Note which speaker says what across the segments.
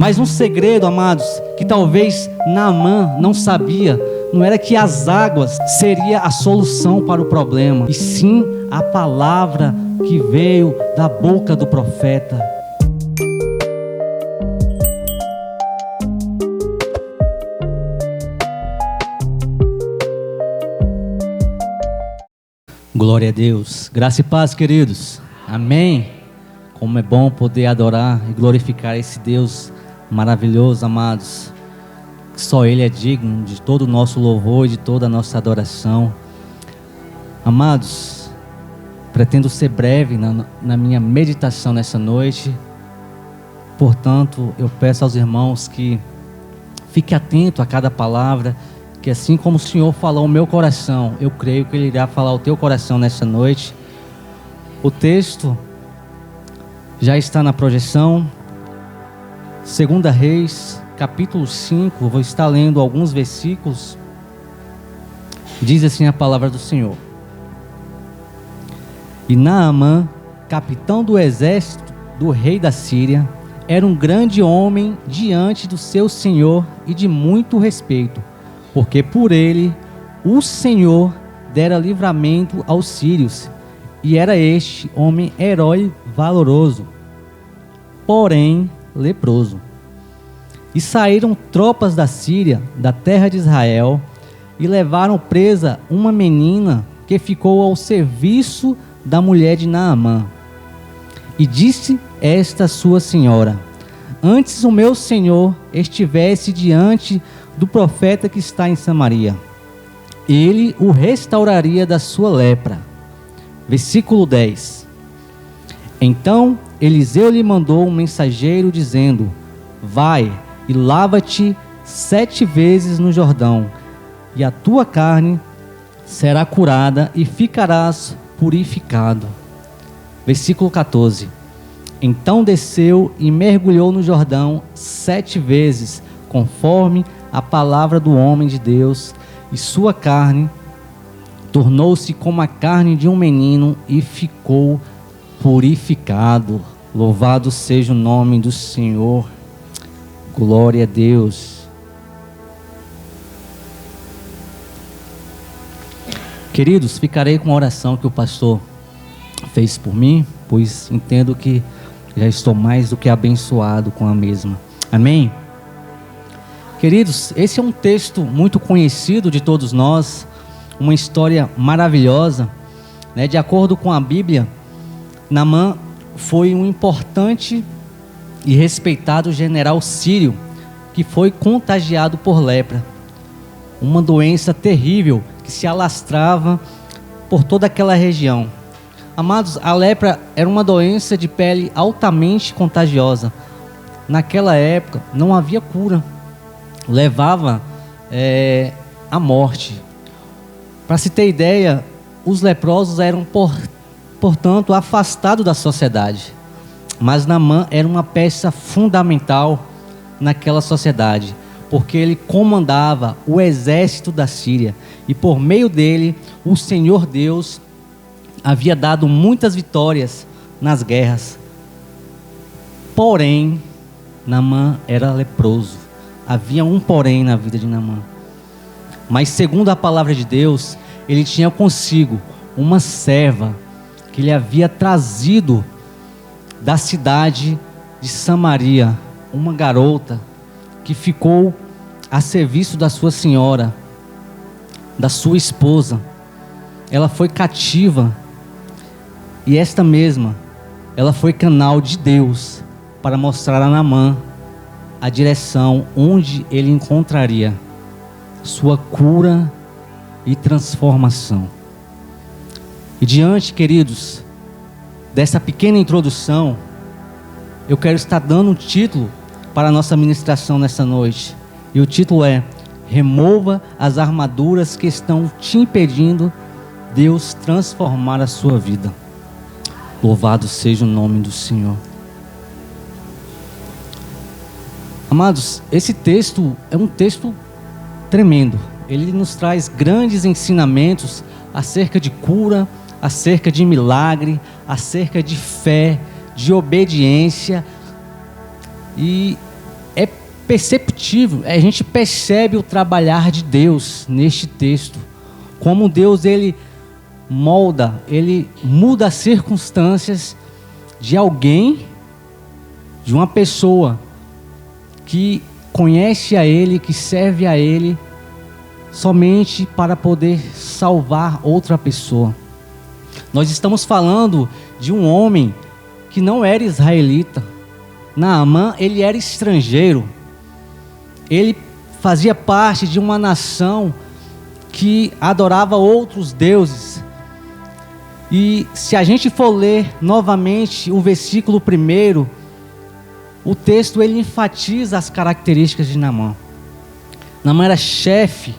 Speaker 1: Mas um segredo, amados, que talvez Naamã não sabia, não era que as águas seria a solução para o problema, e sim a palavra que veio da boca do profeta. Glória a Deus. Graça e paz, queridos. Amém. Como é bom poder adorar e glorificar esse Deus maravilhoso, amados. Só Ele é digno de todo o nosso louvor e de toda a nossa adoração. Amados, pretendo ser breve na minha meditação nessa noite. Portanto, eu peço aos irmãos que fiquem atentos a cada palavra, que assim como o Senhor falou ao meu coração, eu creio que Ele irá falar ao teu coração nessa noite. O texto já está na projeção. 2 Reis, capítulo 5, vou estar lendo alguns versículos. Diz assim a palavra do Senhor: E Naamã, capitão do exército do rei da Síria, era um grande homem diante do seu senhor e de muito respeito, porque por ele o Senhor dera livramento aos sírios, e era este homem herói valoroso, porém leproso. E saíram tropas da Síria, da terra de Israel, e levaram presa uma menina que ficou ao serviço da mulher de Naamã. E disse esta sua senhora: Antes o meu senhor estivesse diante do profeta que está em Samaria, ele o restauraria da sua lepra. Versículo 10. Então Eliseu lhe mandou um mensageiro dizendo: Vai e lava-te 7 vezes no Jordão, e a tua carne será curada e ficarás purificado. Versículo 14. Então desceu e mergulhou no Jordão 7 vezes, conforme a palavra do homem de Deus, e sua carne tornou-se como a carne de um menino e ficou purificado. Louvado seja o nome do Senhor. Glória a Deus. Queridos, ficarei com a oração que o pastor fez por mim, pois entendo que já estou mais do que abençoado com a mesma. Amém? Queridos, esse é um texto muito conhecido de todos nós, uma história maravilhosa, né? De acordo com a Bíblia, Naamã foi um importante e respeitado general sírio que foi contagiado por lepra, uma doença terrível que se alastrava por toda aquela região. Amados, a lepra era uma doença de pele altamente contagiosa. Naquela época não havia cura, levava à morte. Para se ter ideia, os leprosos eram, portanto, afastados da sociedade. Mas Naamã era uma peça fundamental naquela sociedade, porque ele comandava o exército da Síria, e por meio dele, o Senhor Deus havia dado muitas vitórias nas guerras. Porém, Naamã era leproso. Havia um porém na vida de Naamã. Mas segundo a palavra de Deus, ele tinha consigo uma serva que ele havia trazido da cidade de Samaria, uma garota que ficou a serviço da sua senhora, da sua esposa. Ela foi cativa, e esta mesma, ela foi canal de Deus para mostrar a Naamã a direção onde ele encontraria sua cura e transformação. E diante, queridos, dessa pequena introdução, eu quero estar dando um título para a nossa ministração nessa noite. E o título é: Remova as armaduras que estão te impedindo Deus transformar a sua vida. Louvado seja o nome do Senhor. Amados, esse texto é um texto tremendo. Ele nos traz grandes ensinamentos acerca de cura, acerca de milagre, acerca de fé, de obediência. E é perceptível, a gente percebe o trabalhar de Deus neste texto. Como Deus, ele molda, ele muda as circunstâncias de alguém, de uma pessoa que conhece a Ele, que serve a Ele, somente para poder salvar outra pessoa. Nós estamos falando de um homem que não era israelita. Naamã, ele era estrangeiro. Ele fazia parte de uma nação que adorava outros deuses. E se a gente for ler novamente o versículo 1, o texto ele enfatiza as características de Naamã. Naamã era chefe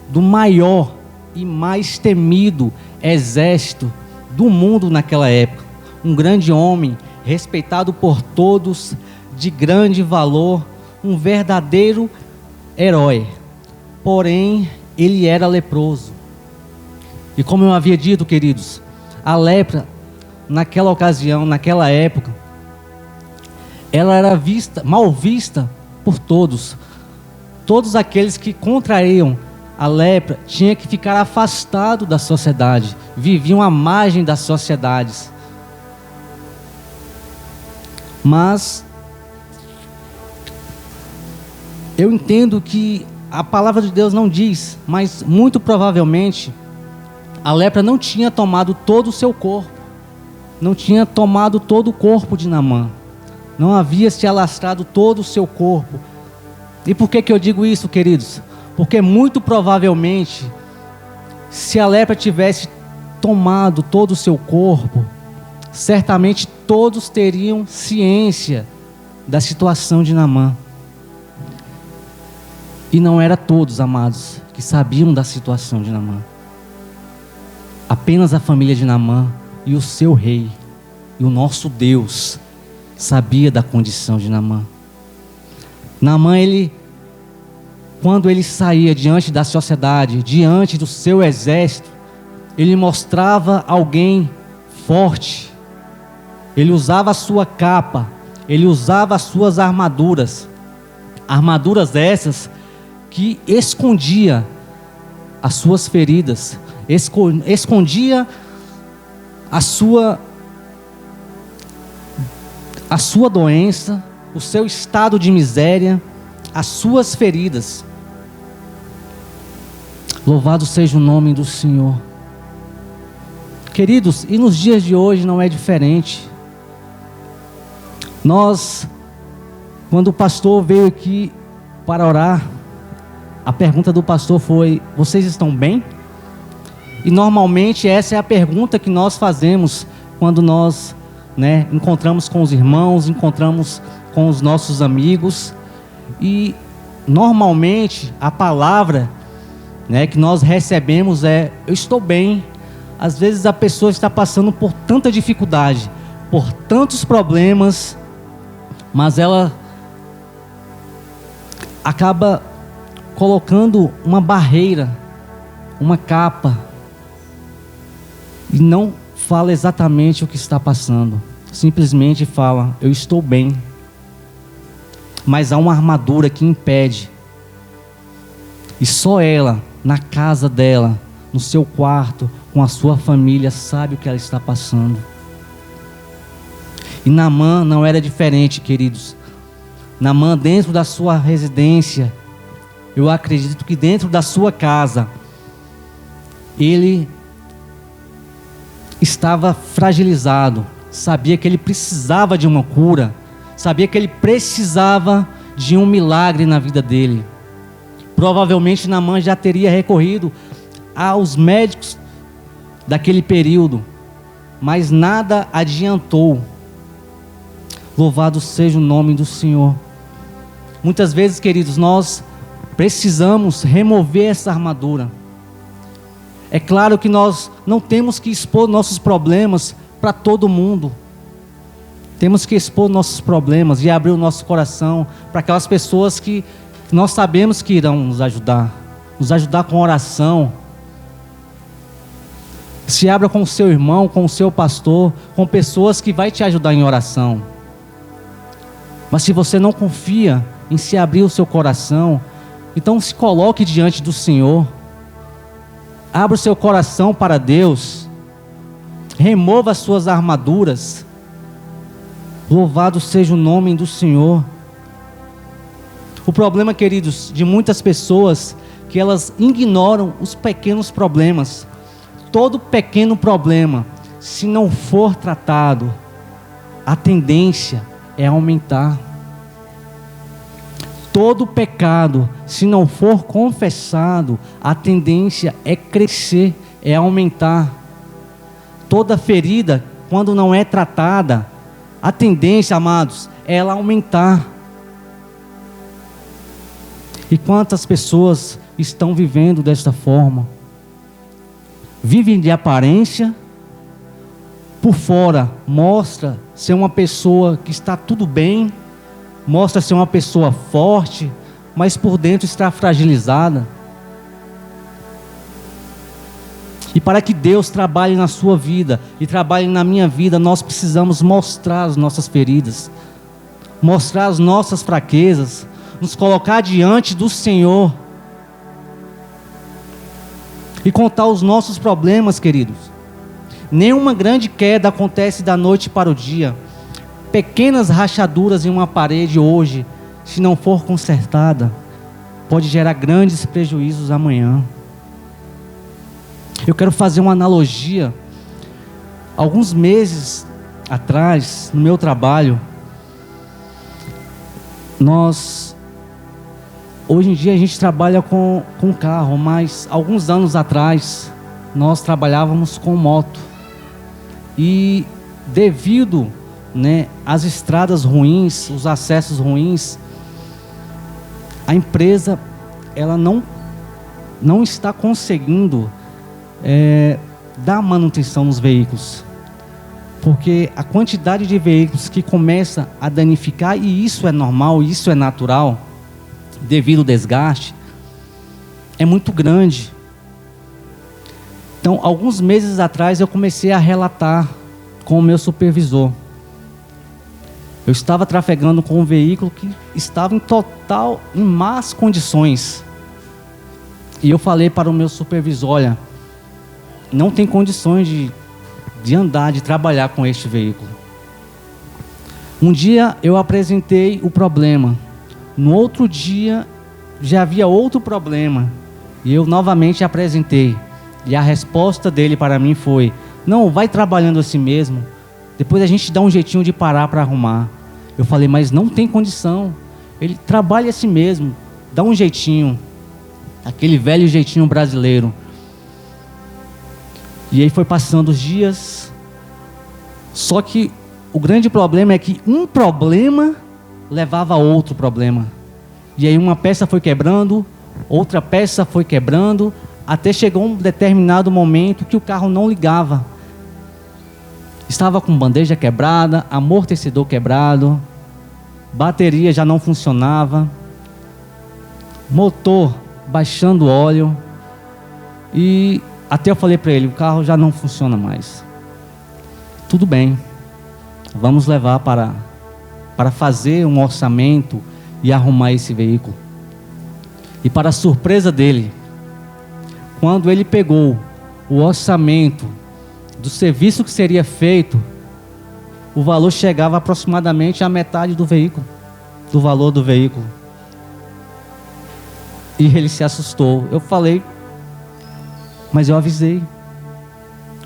Speaker 1: do maior e mais temido exército do mundo naquela época. Um grande homem, respeitado por todos, de grande valor, um verdadeiro herói. Porém, ele era leproso. E como eu havia dito, queridos, a lepra, naquela ocasião, naquela época, ela era mal vista por todos. Todos aqueles que contraíam a lepra tinham que ficar afastado da sociedade, viviam à margem das sociedades. Mas eu entendo que a palavra de Deus não diz, mas muito provavelmente a lepra não tinha tomado todo o seu corpo, não tinha tomado todo o corpo de Naamã, não havia se alastrado todo o seu corpo. E por que eu digo isso, queridos? Porque muito provavelmente, se a lepra tivesse tomado todo o seu corpo, certamente todos teriam ciência da situação de Naamã. E não era todos, amados, que sabiam da situação de Naamã. Apenas a família de Naamã e o seu rei, e o nosso Deus, sabia da condição de Naamã. Naamã, quando ele saía diante da sociedade, diante do seu exército, ele mostrava alguém forte. Ele usava a sua capa, ele usava as suas armaduras essas que escondia as suas feridas, escondia a sua doença, o seu estado de miséria, as suas feridas. Louvado seja o nome do Senhor. Queridos, e nos dias de hoje não é diferente. Quando o pastor veio aqui para orar, a pergunta do pastor foi: vocês estão bem? E normalmente essa é a pergunta que nós fazemos quando nós encontramos com os irmãos, encontramos com os nossos amigos. E normalmente a palavra que nós recebemos é: eu estou bem. Às vezes a pessoa está passando por tanta dificuldade, por tantos problemas, mas ela acaba colocando uma barreira, uma capa, e não fala exatamente o que está passando. Simplesmente fala: eu estou bem. Mas há uma armadura que impede. E só ela, na casa dela, no seu quarto, com a sua família, sabe o que ela está passando. E Naamã não era diferente, queridos. Naamã, dentro da sua residência, eu acredito que dentro da sua casa, ele estava fragilizado, sabia que ele precisava de uma cura, sabia que ele precisava de um milagre na vida dele. Provavelmente Naamã já teria recorrido aos médicos daquele período, mas nada adiantou. Louvado seja o nome do Senhor. Muitas vezes, queridos, nós precisamos remover essa armadura. É claro que nós não temos que expor nossos problemas para todo mundo. Temos que expor nossos problemas e abrir o nosso coração para aquelas pessoas que nós sabemos que irão nos ajudar com oração. Se abra com o seu irmão, com o seu pastor, com pessoas que vai te ajudar em oração. Mas se você não confia em se abrir o seu coração, então se coloque diante do Senhor. Abra o seu coração para Deus. Remova as suas armaduras. Louvado seja o nome do Senhor. O problema, queridos, de muitas pessoas, que elas ignoram os pequenos problemas. Todo pequeno problema, se não for tratado, a tendência é aumentar. Todo pecado, se não for confessado, a tendência é crescer, é aumentar. Toda ferida, quando não é tratada, a tendência, amados, é ela aumentar. E quantas pessoas estão vivendo desta forma? Vivem de aparência, por fora mostra ser uma pessoa que está tudo bem, mostra ser uma pessoa forte, mas por dentro está fragilizada. E para que Deus trabalhe na sua vida e trabalhe na minha vida, nós precisamos mostrar as nossas feridas, mostrar as nossas fraquezas, nos colocar diante do Senhor e contar os nossos problemas, queridos. Nenhuma grande queda acontece da noite para o dia. Pequenas rachaduras em uma parede hoje, se não for consertada, pode gerar grandes prejuízos amanhã. Eu quero fazer uma analogia. Alguns meses atrás, no meu trabalho, hoje em dia a gente trabalha com carro, mas alguns anos atrás nós trabalhávamos com moto. E devido, às estradas ruins, os acessos ruins, a empresa ela não está conseguindo dar manutenção nos veículos, porque a quantidade de veículos que começa a danificar, e isso é normal, isso é natural, devido ao desgaste, é muito grande. Então, alguns meses atrás eu comecei a relatar com o meu supervisor. Eu estava trafegando com um veículo que estava em más condições. E eu falei para o meu supervisor: olha, não tem condições de andar, de trabalhar com este veículo. Um dia eu apresentei o problema. No outro dia já havia outro problema. E eu novamente apresentei. E a resposta dele para mim foi: não, vai trabalhando assim mesmo. Depois a gente dá um jeitinho de parar para arrumar. Eu falei: mas não tem condição. Ele trabalha assim mesmo, dá um jeitinho. Aquele velho jeitinho brasileiro. E aí foi passando os dias. Só que o grande problema é que um problema levava a outro problema. E aí uma peça foi quebrando, outra peça foi quebrando, até chegou um determinado momento que o carro não ligava. Estava com bandeja quebrada, amortecedor quebrado, bateria já não funcionava, motor baixando óleo, e até eu falei para ele: o carro já não funciona mais. Tudo bem, vamos levar para fazer um orçamento e arrumar esse veículo. E para a surpresa dele, quando ele pegou o orçamento do serviço que seria feito, o valor chegava aproximadamente à metade do veículo, do valor do veículo. E ele se assustou. Eu falei: mas eu avisei.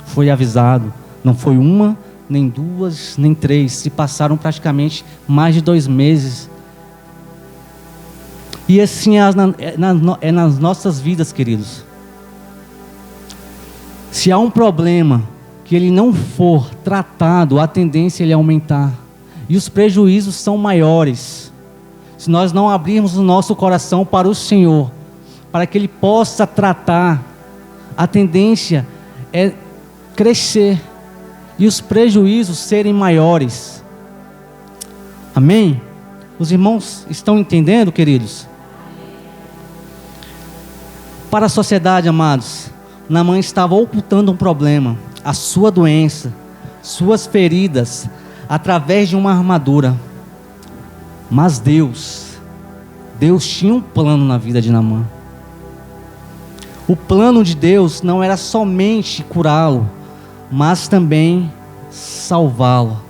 Speaker 1: Foi avisado. Não foi uma, nem duas, nem três. Se passaram praticamente mais de 2 meses. E assim é nas nossas vidas, queridos. Se há um problema que ele não for tratado, a tendência é ele aumentar. E os prejuízos são maiores. Se nós não abrirmos o nosso coração para o Senhor, para que Ele possa tratar, a tendência é crescer e os prejuízos serem maiores. Amém? Os irmãos estão entendendo, queridos? Para a sociedade, amados, Naamã estava ocultando um problema, a sua doença, suas feridas, através de uma armadura. Mas Deus tinha um plano na vida de Naamã. O plano de Deus não era somente curá-lo, mas também salvá-lo.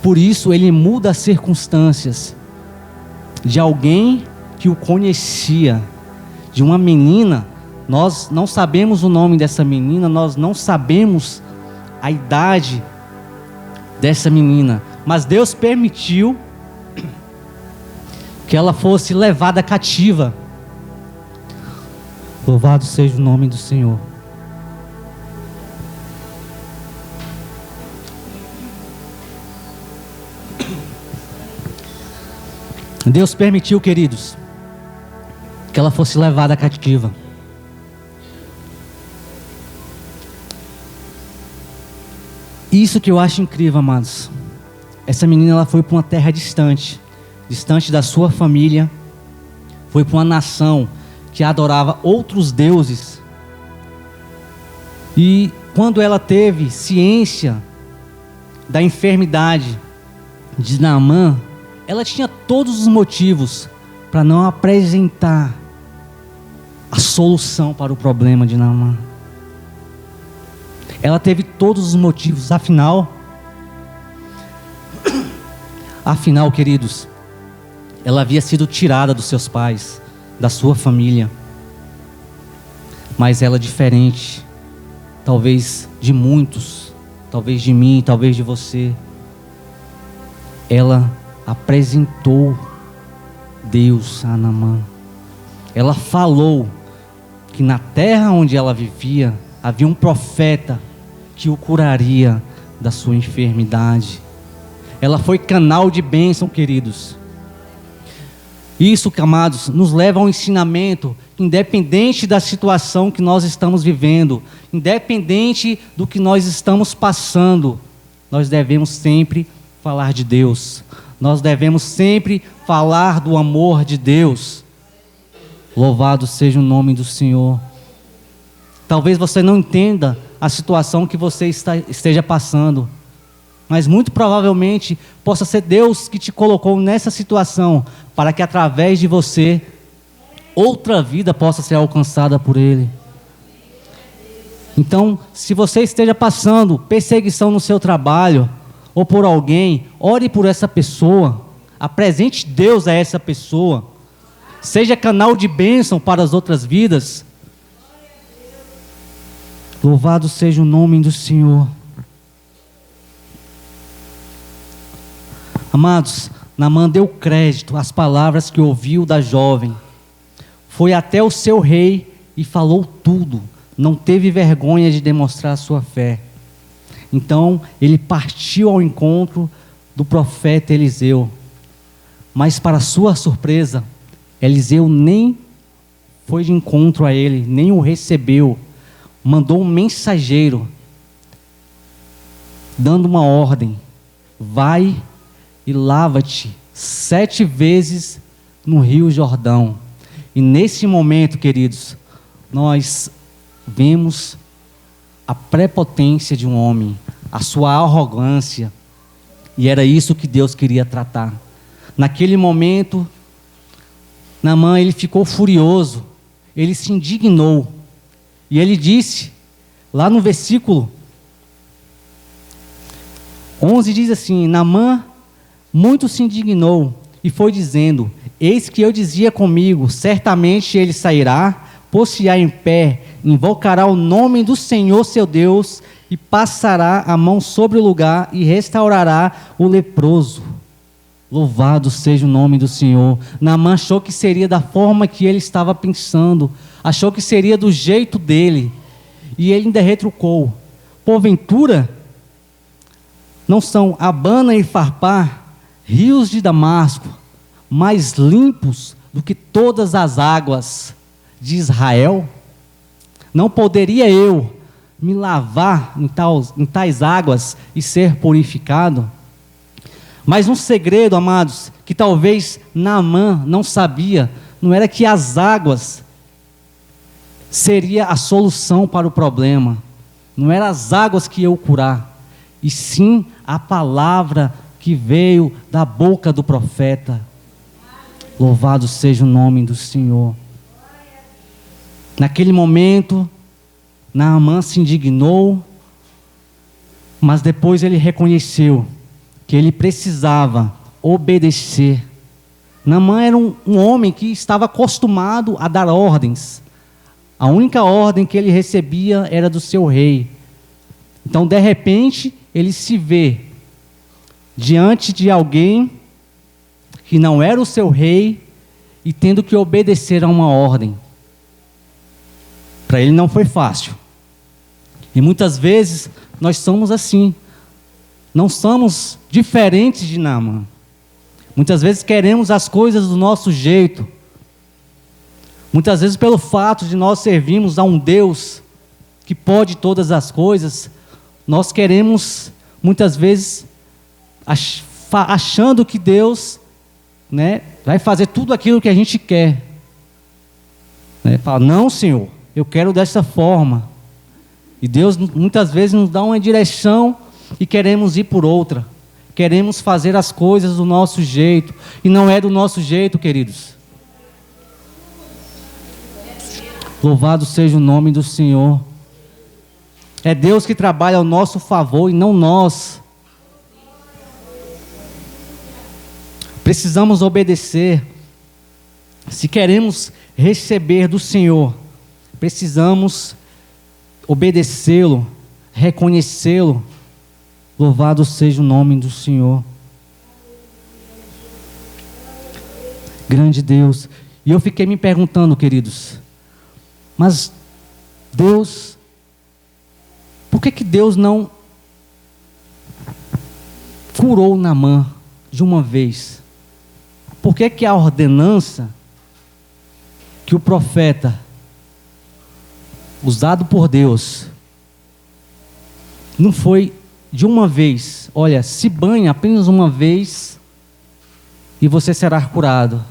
Speaker 1: Por isso ele muda as circunstâncias de alguém que o conhecia, de uma menina. Nós não sabemos o nome dessa menina, nós não sabemos a idade dessa menina, mas Deus permitiu que ela fosse levada cativa. Louvado seja o nome do Senhor. Deus permitiu, queridos, que ela fosse levada cativa. Isso que eu acho incrível, amados. Essa menina, ela foi para uma terra distante da sua família, foi para uma nação que adorava outros deuses. E quando ela teve ciência da enfermidade de Naamã, ela tinha todos os motivos para não apresentar a solução para o problema de Naamã. Ela teve todos os motivos, afinal, queridos, ela havia sido tirada dos seus pais, da sua família. Mas ela, diferente, talvez de muitos, talvez de mim, talvez de você, ela apresentou Deus a Naamã. Ela falou que na terra onde ela vivia havia um profeta que o curaria da sua enfermidade. Ela foi canal de bênção, queridos. Isso, amados, nos leva a um ensinamento, independente da situação que nós estamos vivendo, independente do que nós estamos passando, nós devemos sempre falar de Deus. Nós devemos sempre falar do amor de Deus. Louvado seja o nome do Senhor. Talvez você não entenda a situação que você esteja passando, mas muito provavelmente possa ser Deus que te colocou nessa situação, para que através de você, outra vida possa ser alcançada por Ele. Então, se você esteja passando perseguição no seu trabalho, ou por alguém, ore por essa pessoa, apresente Deus a essa pessoa, seja canal de bênção para as outras vidas. Louvado seja o nome do Senhor. Amados, Naamã deu crédito às palavras que ouviu da jovem. Foi até o seu rei e falou tudo. Não teve vergonha de demonstrar a sua fé. Então, ele partiu ao encontro do profeta Eliseu. Mas, para sua surpresa, Eliseu nem foi de encontro a ele, nem o recebeu. Mandou um mensageiro, dando uma ordem: vai e lava-te 7 vezes no Rio Jordão. E nesse momento, queridos, nós vemos a prepotência de um homem, a sua arrogância, e era isso que Deus queria tratar. Naquele momento, Naamã, ele ficou furioso, ele se indignou, e ele disse, lá no versículo 11 diz assim: Naamã muito se indignou e foi dizendo: eis que eu dizia comigo, certamente ele sairá, pôr-se-á em pé, invocará o nome do Senhor seu Deus, e passará a mão sobre o lugar e restaurará o leproso. Louvado seja o nome do Senhor. Naamã achou que seria da forma que ele estava pensando, achou que seria do jeito dele, e ele ainda retrucou: porventura não são Abana e Farpar, rios de Damasco, mais limpos do que todas as águas de Israel? Não poderia eu me lavar em tais águas e ser purificado? Mas um segredo, amados, que talvez Naamã não sabia, não era que as águas seria a solução para o problema, não eram as águas que iam curar, e sim a palavra que veio da boca do profeta. Louvado seja o nome do Senhor. Naquele momento, Naamã se indignou, mas depois ele reconheceu que ele precisava obedecer. Naamã era um homem que estava acostumado a dar ordens. A única ordem que ele recebia era do seu rei. Então, de repente, ele se vê diante de alguém que não era o seu rei e tendo que obedecer a uma ordem. Para ele não foi fácil. E muitas vezes nós somos assim. Não somos diferentes de Naamã. Muitas vezes queremos as coisas do nosso jeito. Muitas vezes pelo fato de nós servirmos a um Deus que pode todas as coisas, nós queremos muitas vezes achando que Deus, vai fazer tudo aquilo que a gente quer. Fala, não, Senhor, eu quero dessa forma. E Deus muitas vezes nos dá uma direção e queremos ir por outra. Queremos fazer as coisas do nosso jeito. E não é do nosso jeito, queridos. Louvado seja o nome do Senhor. É Deus que trabalha ao nosso favor e não nós. Precisamos obedecer. Se queremos receber do Senhor, precisamos obedecê-lo, reconhecê-lo. Louvado seja o nome do Senhor. Grande Deus. E eu fiquei me perguntando, queridos, mas Deus, por que Deus não curou Naamã de uma vez? Por que a ordenança que o profeta, usado por Deus, não foi de uma vez? Olha, se banhe apenas uma vez e você será curado.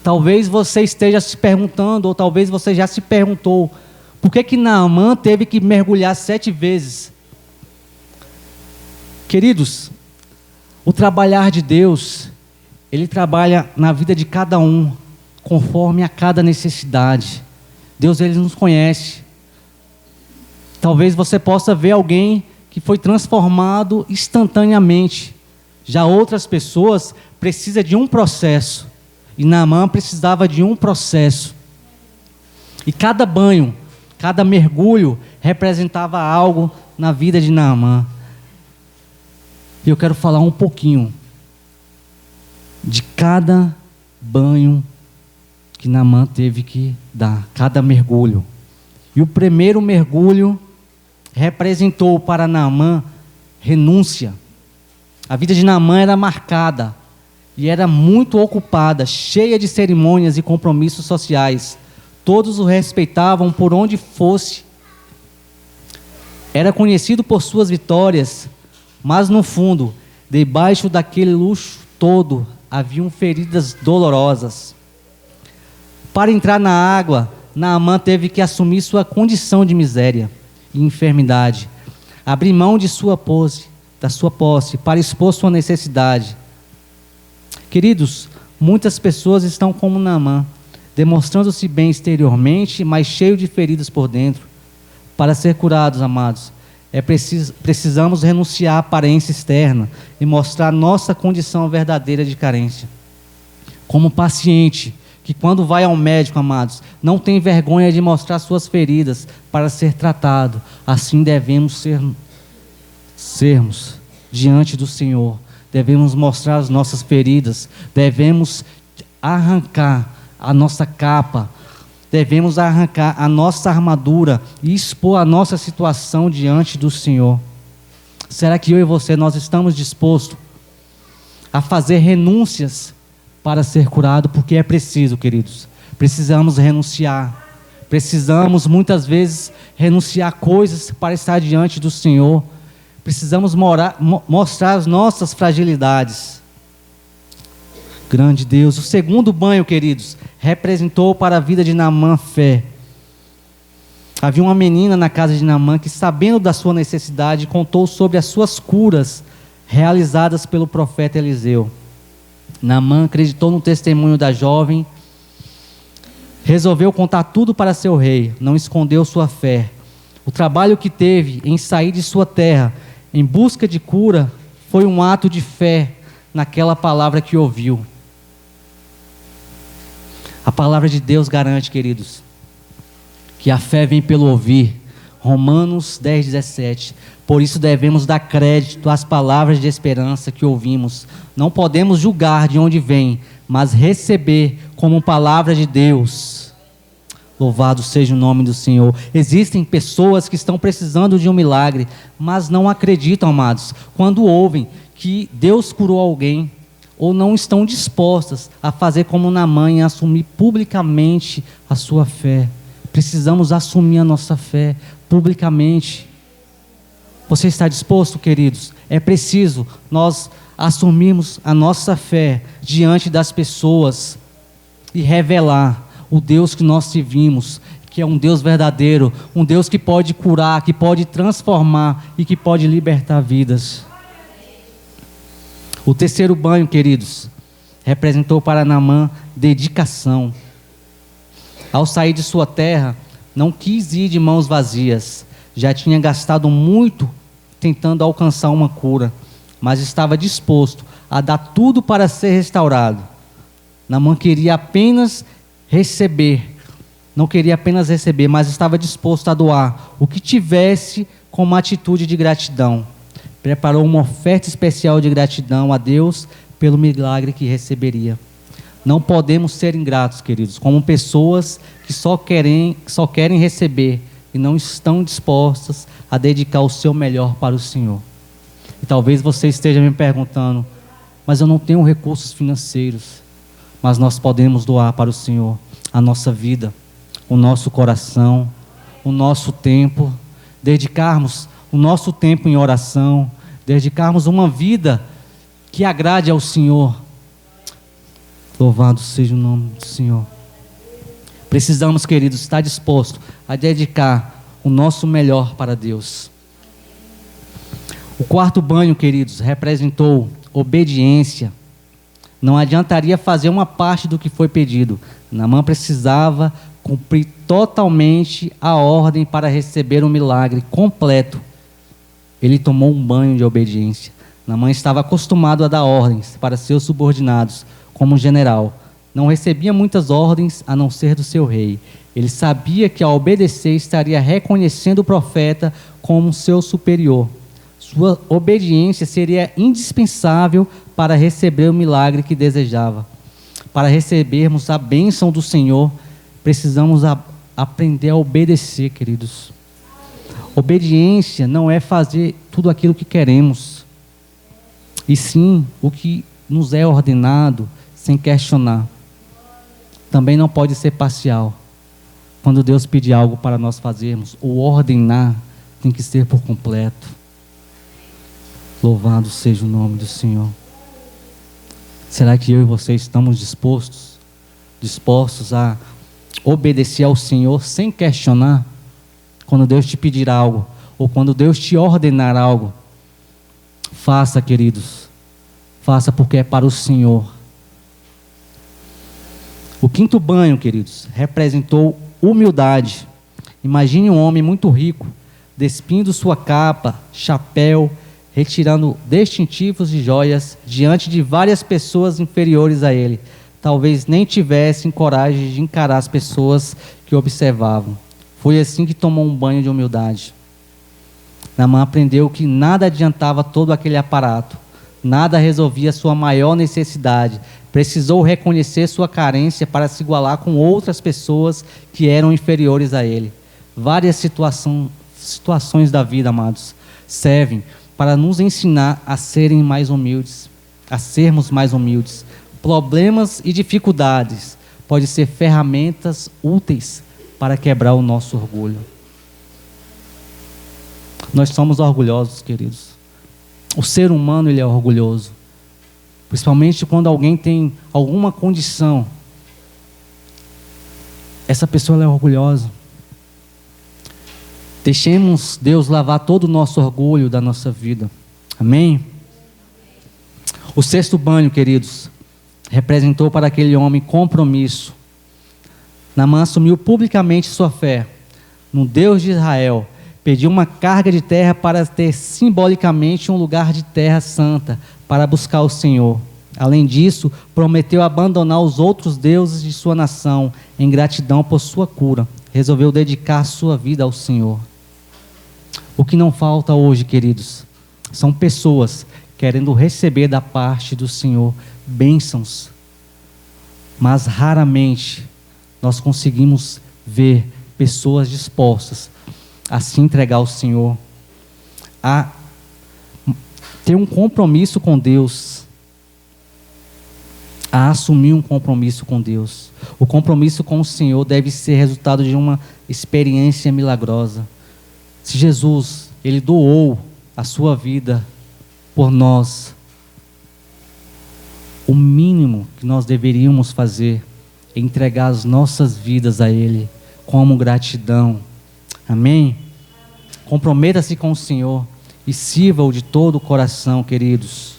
Speaker 1: Talvez você esteja se perguntando, ou talvez você já se perguntou, por que Naamã teve que mergulhar 7 vezes? Queridos, o trabalhar de Deus, Ele trabalha na vida de cada um, conforme a cada necessidade. Deus, Ele nos conhece. Talvez você possa ver alguém que foi transformado instantaneamente. Já outras pessoas precisam de um processo. E Naamã precisava de um processo. E cada banho, cada mergulho representava algo na vida de Naamã. E eu quero falar um pouquinho de cada banho que Naamã teve que dar, cada mergulho. E o primeiro mergulho representou para Naamã renúncia. A vida de Naamã era marcada e era muito ocupada, cheia de cerimônias e compromissos sociais. Todos o respeitavam por onde fosse. Era conhecido por suas vitórias, mas no fundo, debaixo daquele luxo todo, haviam feridas dolorosas. Para entrar na água, Naamã teve que assumir sua condição de miséria e enfermidade, abrir mão de da sua posse, para expor sua necessidade. Queridos, muitas pessoas estão como Naamã, demonstrando-se bem exteriormente, mas cheio de feridas por dentro. Para ser curados, amados, precisamos renunciar à aparência externa e mostrar nossa condição verdadeira de carência. Como paciente, que quando vai ao médico, amados, não tem vergonha de mostrar suas feridas para ser tratado. Assim devemos sermos diante do Senhor. Devemos mostrar as nossas feridas, devemos arrancar a nossa capa, devemos arrancar a nossa armadura e expor a nossa situação diante do Senhor. Será que eu e você, nós estamos dispostos a fazer renúncias para ser curado? Porque é preciso, queridos. Precisamos renunciar. Precisamos muitas vezes renunciar a coisas para estar diante do Senhor. Precisamos mostrar as nossas fragilidades. Grande Deus. O segundo banho, queridos, representou para a vida de Naamã fé. Havia uma menina na casa de Naamã que, sabendo da sua necessidade, contou sobre as suas curas realizadas pelo profeta Eliseu. Naamã acreditou no testemunho da jovem, resolveu contar tudo para seu rei, não escondeu sua fé. O trabalho que teve em sair de sua terra em busca de cura foi um ato de fé naquela palavra que ouviu. A palavra de Deus garante, queridos, que a fé vem pelo ouvir. Romanos 10:17. Por isso devemos dar crédito às palavras de esperança que ouvimos. Não podemos julgar de onde vem, mas receber como palavra de Deus. Louvado seja o nome do Senhor. Existem pessoas que estão precisando de um milagre, mas não acreditam, amados, quando ouvem que Deus curou alguém, ou não estão dispostas a fazer como Naamã e assumir publicamente a sua fé. Precisamos assumir a nossa fé publicamente. Você está disposto, queridos? É preciso nós assumirmos a nossa fé diante das pessoas e revelar o Deus que nós servimos, que é um Deus verdadeiro, um Deus que pode curar, que pode transformar e que pode libertar vidas. O terceiro banho, queridos, representou para Naamã dedicação. Ao sair de sua terra, não quis ir de mãos vazias. Já tinha gastado muito tentando alcançar uma cura, mas estava disposto a dar tudo para ser restaurado. Naamã queria apenas receber, não queria apenas receber, mas estava disposto a doar o que tivesse com uma atitude de gratidão. Preparou uma oferta especial de gratidão a Deus pelo milagre que receberia. Não podemos ser ingratos, queridos, como pessoas que só querem receber e não estão dispostas a dedicar o seu melhor para o Senhor. E talvez você esteja me perguntando, mas eu não tenho recursos financeiros. Mas nós podemos doar para o Senhor a nossa vida, o nosso coração, o nosso tempo, dedicarmos o nosso tempo em oração, dedicarmos uma vida que agrade ao Senhor. Louvado seja o nome do Senhor. Precisamos, queridos, estar disposto a dedicar o nosso melhor para Deus. O quarto banho, queridos, representou obediência. Não adiantaria fazer uma parte do que foi pedido. Naamã precisava cumprir totalmente a ordem para receber um milagre completo. Ele tomou um banho de obediência. Naamã estava acostumado a dar ordens para seus subordinados, como general. Não recebia muitas ordens a não ser do seu rei. Ele sabia que ao obedecer estaria reconhecendo o profeta como seu superior. Sua obediência seria indispensável para receber o milagre que desejava. Para recebermos a bênção do Senhor, precisamos aprender a obedecer, queridos. Obediência não é fazer tudo aquilo que queremos, e sim o que nos é ordenado, sem questionar. Também não pode ser parcial. Quando Deus pedir algo para nós fazermos, o ordenar tem que ser por completo. Louvado seja o nome do Senhor. Será que eu e você estamos dispostos a obedecer ao Senhor sem questionar? Quando Deus te pedir algo, ou quando Deus te ordenar algo, faça, queridos. Faça porque é para o Senhor. O quinto banho, queridos, representou humildade. Imagine um homem muito rico, despindo sua capa, chapéu, retirando distintivos e joias diante de várias pessoas inferiores a ele. Talvez nem tivessem coragem de encarar as pessoas que observavam. Foi assim que tomou um banho de humildade. Naamã aprendeu que nada adiantava todo aquele aparato, nada resolvia sua maior necessidade. Precisou reconhecer sua carência para se igualar com outras pessoas que eram inferiores a ele. Várias situações da vida, amados, servem para nos ensinar a serem mais humildes, a sermos mais humildes. Problemas e dificuldades podem ser ferramentas úteis para quebrar o nosso orgulho. Nós somos orgulhosos, queridos. O ser humano, ele é orgulhoso. Principalmente quando alguém tem alguma condição. Essa pessoa ela é orgulhosa. Deixemos Deus lavar todo o nosso orgulho da nossa vida. Amém? O sexto banho, queridos, representou para aquele homem compromisso. Naamã assumiu publicamente sua fé no Deus de Israel, pediu uma carga de terra para ter simbolicamente um lugar de terra santa para buscar o Senhor. Além disso, prometeu abandonar os outros deuses de sua nação em gratidão por sua cura. Resolveu dedicar sua vida ao Senhor. O que não falta hoje, queridos, são pessoas querendo receber da parte do Senhor bênçãos, mas raramente nós conseguimos ver pessoas dispostas a se entregar ao Senhor, a ter um compromisso com Deus, a assumir um compromisso com Deus. O compromisso com o Senhor deve ser resultado de uma experiência milagrosa. Se Jesus, Ele doou a sua vida por nós, o mínimo que nós deveríamos fazer é entregar as nossas vidas a Ele como gratidão. Amém? Comprometa-se com o Senhor e sirva-o de todo o coração, queridos.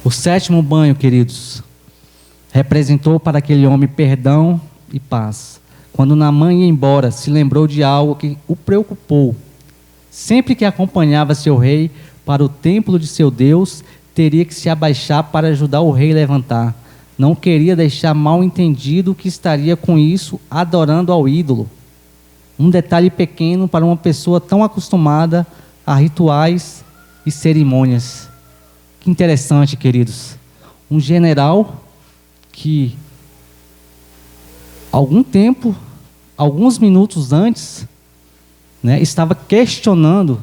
Speaker 1: O sétimo banho, queridos, representou para aquele homem perdão e paz. Quando Naamã ia embora, se lembrou de algo que o preocupou. Sempre que acompanhava seu rei para o templo de seu Deus, teria que se abaixar para ajudar o rei a levantar. Não queria deixar mal entendido que estaria com isso adorando ao ídolo. Um detalhe pequeno para uma pessoa tão acostumada a rituais e cerimônias. Que interessante, queridos. Um general que alguns minutos antes, estava questionando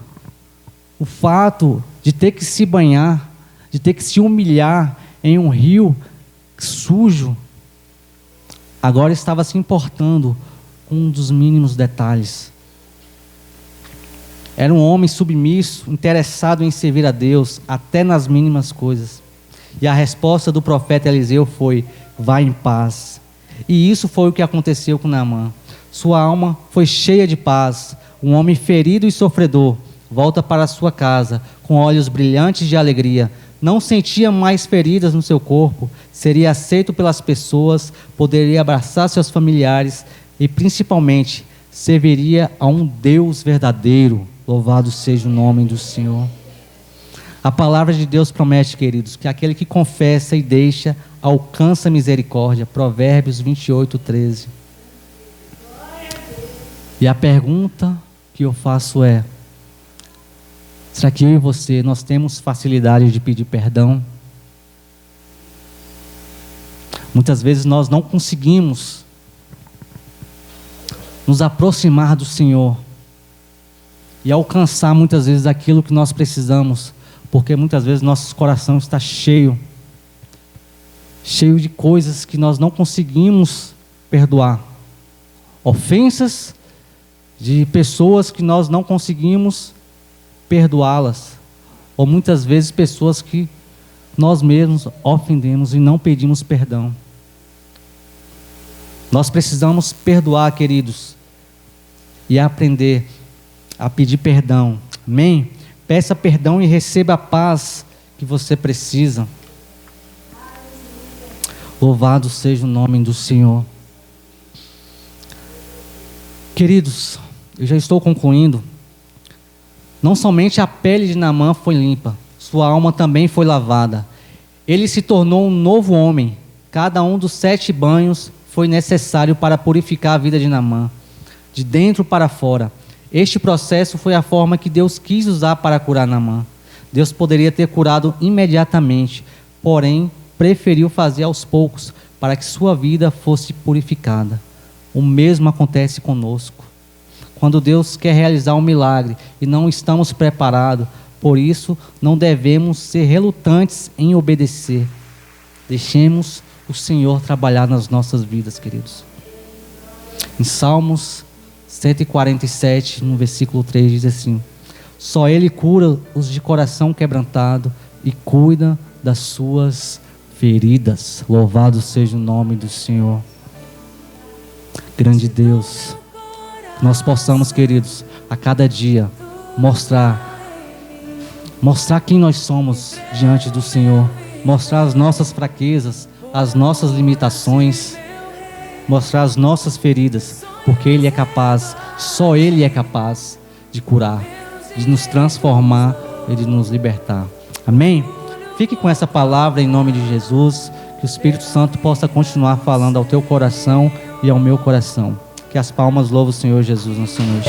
Speaker 1: o fato de ter que se banhar, de ter que se humilhar em um rio sujo. Agora estava se importando com um dos mínimos detalhes. Era um homem submisso, interessado em servir a Deus, até nas mínimas coisas. E a resposta do profeta Eliseu foi: vá em paz. E isso foi o que aconteceu com Naamã. Sua alma foi cheia de paz. Um homem ferido e sofredor volta para sua casa com olhos brilhantes de alegria. Não sentia mais feridas no seu corpo, seria aceito pelas pessoas, poderia abraçar seus familiares e principalmente serviria a um Deus verdadeiro. Louvado seja o nome do Senhor. A palavra de Deus promete, queridos, que aquele que confessa e deixa alcança misericórdia. Provérbios 28:13. E a pergunta que eu faço é: será que eu e você, nós temos facilidade de pedir perdão? Muitas vezes nós não conseguimos nos aproximar do Senhor e alcançar muitas vezes aquilo que nós precisamos, porque muitas vezes nosso coração está cheio de coisas que nós não conseguimos perdoar, ofensas de pessoas que nós não conseguimos perdoá-las, ou muitas vezes pessoas que nós mesmos ofendemos e não pedimos perdão. Nós precisamos perdoar, queridos, e aprender a pedir perdão. Amém? Peça perdão e receba a paz que você precisa. Louvado seja o nome do Senhor. Queridos, eu já estou concluindo. Não somente a pele de Naamã foi limpa, sua alma também foi lavada. Ele se tornou um novo homem. Cada um dos 7 banhos foi necessário para purificar a vida de Naamã, de dentro para fora. Este processo foi a forma que Deus quis usar para curar Naamã. Deus poderia ter curado imediatamente, porém preferiu fazer aos poucos para que sua vida fosse purificada. O mesmo acontece conosco. Quando Deus quer realizar um milagre e não estamos preparados, por isso não devemos ser relutantes em obedecer. Deixemos o Senhor trabalhar nas nossas vidas, queridos. Em Salmos 147, no versículo 3, diz assim: só Ele cura os de coração quebrantado e cuida das suas feridas. Louvado seja o nome do Senhor. Grande Deus, nós possamos, queridos, a cada dia mostrar mostrar quem nós somos diante do Senhor, mostrar as nossas fraquezas, as nossas limitações, mostrar as nossas feridas, porque Ele é capaz, só Ele é capaz de curar, de nos transformar e de nos libertar. Amém? Fique com essa palavra em nome de Jesus, que o Espírito Santo possa continuar falando ao teu coração e ao meu coração. Que as palmas louvam o Senhor Jesus nessa noite.